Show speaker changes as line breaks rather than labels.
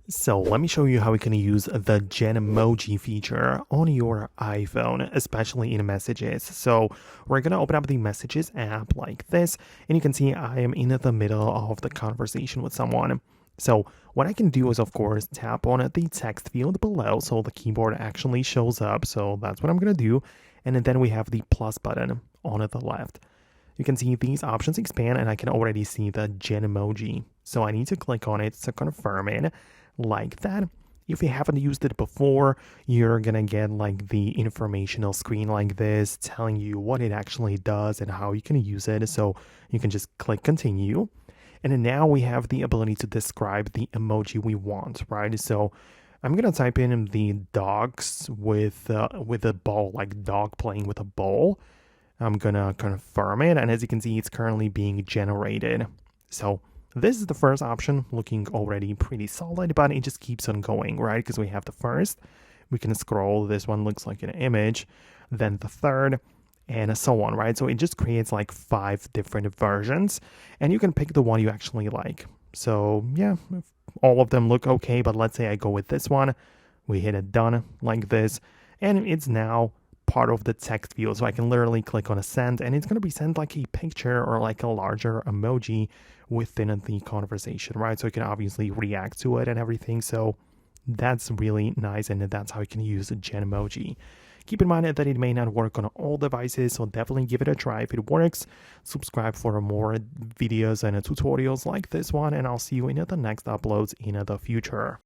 So let me show you how we can use the Genmoji feature on your iPhone, especially in messages. So we're going to open up the messages app like this, and you can see I am in the middle of the conversation with someone. So what I can do is, of course, tap on the text field below so the keyboard actually shows up. So that's what I'm going to do. And then we have the plus button on the left. You can see these options expand, and I can already see the Genmoji. So I need to click on it to confirm it like that. If you haven't used it before, you're gonna get like the informational screen like this telling you what it actually does and how you can use it. So you can just click continue. And then now we have the ability to describe the emoji we want, right? So I'm gonna type in the dogs with a ball, like dog playing with a ball. I'm gonna confirm it, and as you can see, it's currently being generated. So this is the first option, looking already pretty solid, but it just keeps on going, right? Because we have the first, we can scroll, this one looks like an image, then the third, and so on, right? So it just creates like 5 different versions, and you can pick the one you actually like. So yeah, all of them look okay, but let's say I go with this one, we hit it done like this, and it's now part of the text field. So I can literally click on a send, and it's going to be sent like a picture or like a larger emoji within the conversation, right? So you can obviously react to it and everything. So that's really nice, and that's how you can use Genmoji. Keep in mind that it may not work on all devices, so definitely give it a try. If it works, subscribe for more videos and tutorials like this one, and I'll see you in the next uploads in the future.